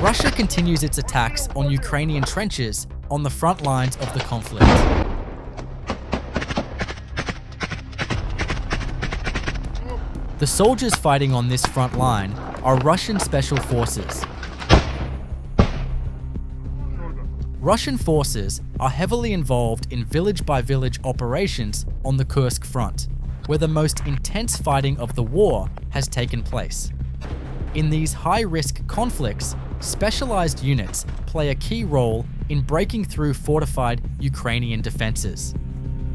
Russia continues its attacks on Ukrainian trenches on the front lines of the conflict. The soldiers fighting on this front line are Russian special forces. Russian forces are heavily involved in village-by-village operations on the Kursk front, where the most intense fighting of the war has taken place. In these high-risk conflicts, specialized units play a key role in breaking through fortified Ukrainian defenses.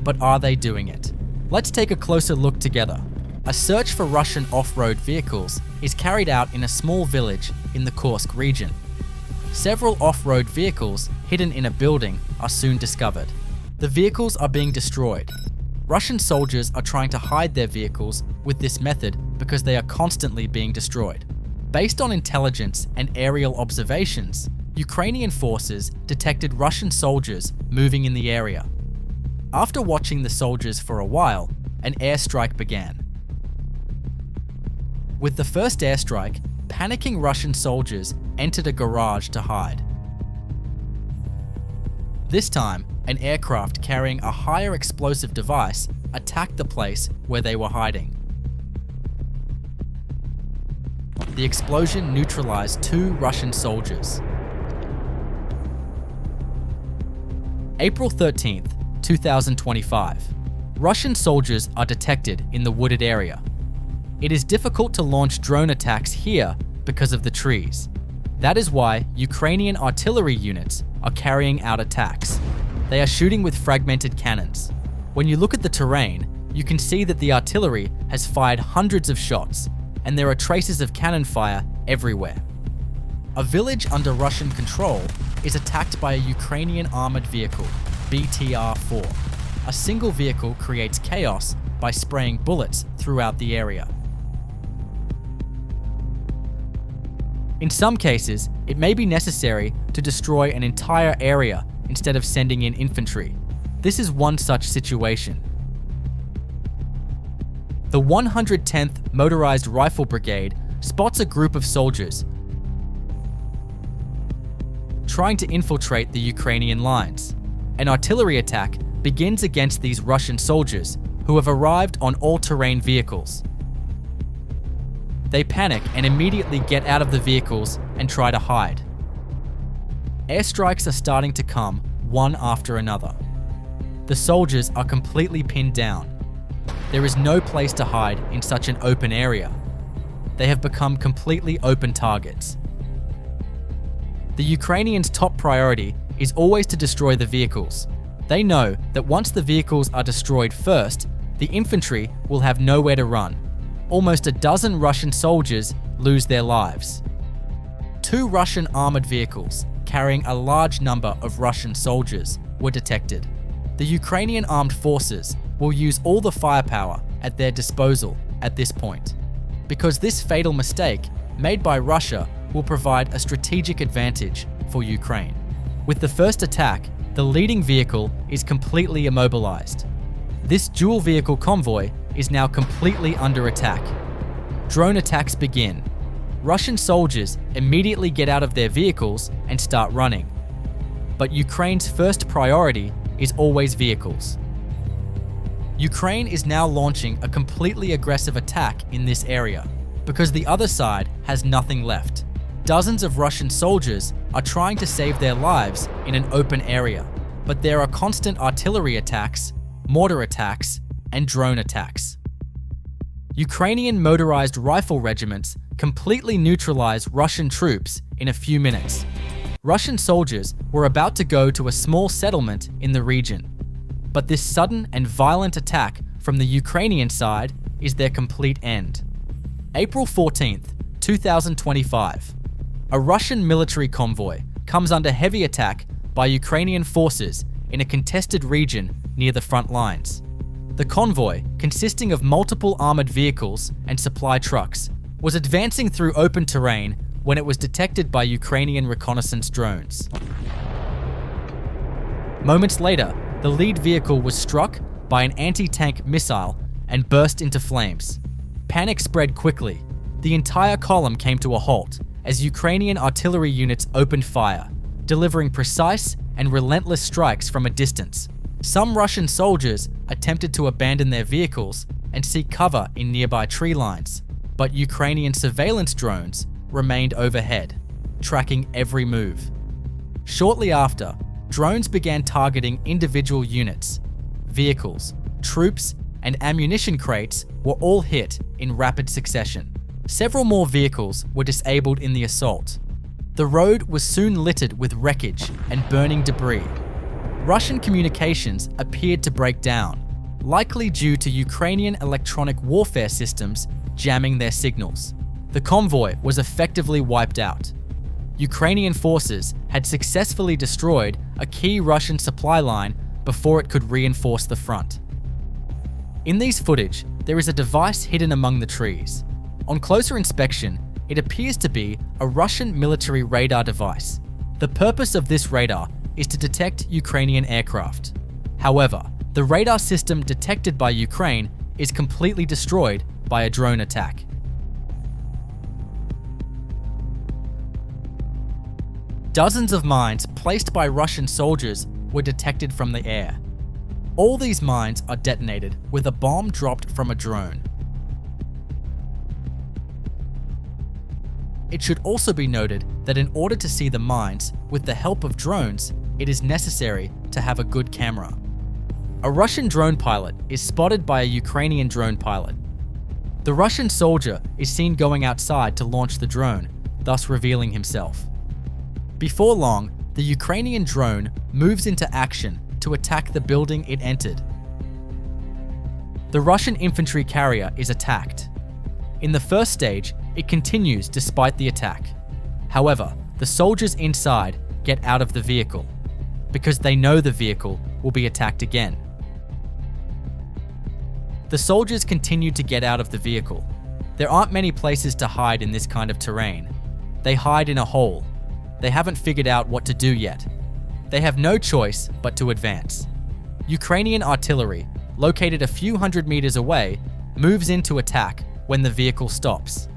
But are they doing it? Let's take a closer look together. A search for Russian off-road vehicles is carried out in a small village in the Kursk region. Several off-road vehicles hidden in a building are soon discovered. The vehicles are being destroyed. Russian soldiers are trying to hide their vehicles with this method because they are constantly being destroyed. Based on intelligence and aerial observations, Ukrainian forces detected Russian soldiers moving in the area. After watching the soldiers for a while, an airstrike began. With the first airstrike, panicking Russian soldiers entered a garage to hide. This time, an aircraft carrying a higher explosive device attacked the place where they were hiding. The explosion neutralized 2 Russian soldiers. April 13th, 2025. Russian soldiers are detected in the wooded area. It is difficult to launch drone attacks here because of the trees. That is why Ukrainian artillery units are carrying out attacks. They are shooting with fragmented cannons. When you look at the terrain, you can see that the artillery has fired hundreds of shots, and there are traces of cannon fire everywhere. A village under Russian control is attacked by a Ukrainian armored vehicle, BTR-4. A single vehicle creates chaos by spraying bullets throughout the area. In some cases, it may be necessary to destroy an entire area instead of sending in infantry. This is one such situation. The 110th Motorized Rifle Brigade spots a group of soldiers trying to infiltrate the Ukrainian lines. An artillery attack begins against these Russian soldiers who have arrived on all-terrain vehicles. They panic and immediately get out of the vehicles and try to hide. Airstrikes are starting to come one after another. The soldiers are completely pinned down. There is no place to hide in such an open area. They have become completely open targets. The Ukrainians' top priority is always to destroy the vehicles. They know that once the vehicles are destroyed first, the infantry will have nowhere to run. Almost a dozen Russian soldiers lose their lives. 2 Russian armored vehicles carrying a large number of Russian soldiers were detected. The Ukrainian armed forces will use all the firepower at their disposal at this point, because this fatal mistake made by Russia will provide a strategic advantage for Ukraine. With the first attack, the leading vehicle is completely immobilized. This dual vehicle convoy is now completely under attack. Drone attacks begin. Russian soldiers immediately get out of their vehicles and start running. But Ukraine's first priority is always vehicles. Ukraine is now launching a completely aggressive attack in this area because the other side has nothing left. Dozens of Russian soldiers are trying to save their lives in an open area, but there are constant artillery attacks, mortar attacks, and drone attacks. Ukrainian motorized rifle regiments completely neutralize Russian troops in a few minutes. Russian soldiers were about to go to a small settlement in the region, but this sudden and violent attack from the Ukrainian side is their complete end. April 14th, 2025. A Russian military convoy comes under heavy attack by Ukrainian forces in a contested region near the front lines. The convoy, consisting of multiple armored vehicles and supply trucks, was advancing through open terrain when it was detected by Ukrainian reconnaissance drones. Moments later, the lead vehicle was struck by an anti-tank missile and burst into flames. Panic spread quickly. The entire column came to a halt, as Ukrainian artillery units opened fire, delivering precise and relentless strikes from a distance. Some Russian soldiers attempted to abandon their vehicles and seek cover in nearby tree lines, but Ukrainian surveillance drones remained overhead, tracking every move. Shortly after, drones began targeting individual units. Vehicles, troops, and ammunition crates were all hit in rapid succession. Several more vehicles were disabled in the assault. The road was soon littered with wreckage and burning debris. Russian communications appeared to break down, likely due to Ukrainian electronic warfare systems jamming their signals. The convoy was effectively wiped out. Ukrainian forces had successfully destroyed a key Russian supply line before it could reinforce the front. In these footage, there is a device hidden among the trees. On closer inspection, it appears to be a Russian military radar device. The purpose of this radar is to detect Ukrainian aircraft. However, the radar system detected by Ukraine is completely destroyed by a drone attack. Dozens of mines placed by Russian soldiers were detected from the air. All these mines are detonated with a bomb dropped from a drone. It should also be noted that in order to see the mines with the help of drones, it is necessary to have a good camera. A Russian drone pilot is spotted by a Ukrainian drone pilot. The Russian soldier is seen going outside to launch the drone, thus revealing himself. Before long, the Ukrainian drone moves into action to attack the building it entered. The Russian infantry carrier is attacked. In the first stage, it continues despite the attack. However, the soldiers inside get out of the vehicle because they know the vehicle will be attacked again. The soldiers continue to get out of the vehicle. There aren't many places to hide in this kind of terrain. They hide in a hole. They haven't figured out what to do yet. They have no choice but to advance. Ukrainian artillery, located a few hundred meters away, moves in to attack when the vehicle stops.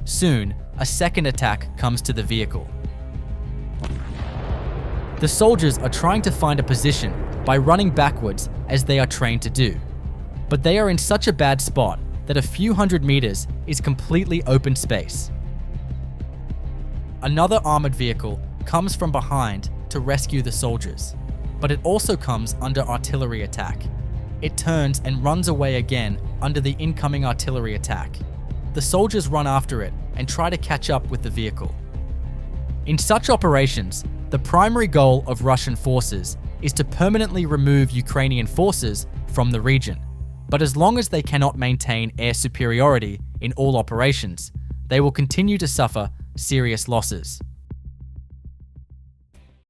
Soon, a second attack comes to the vehicle. The soldiers are trying to find a position by running backwards as they are trained to do. But they are in such a bad spot that a few hundred meters is completely open space. Another armored vehicle comes from behind to rescue the soldiers, but it also comes under artillery attack. It turns and runs away again under the incoming artillery attack. The soldiers run after it and try to catch up with the vehicle. In such operations, the primary goal of Russian forces is to permanently remove Ukrainian forces from the region. But as long as they cannot maintain air superiority in all operations, they will continue to suffer serious losses.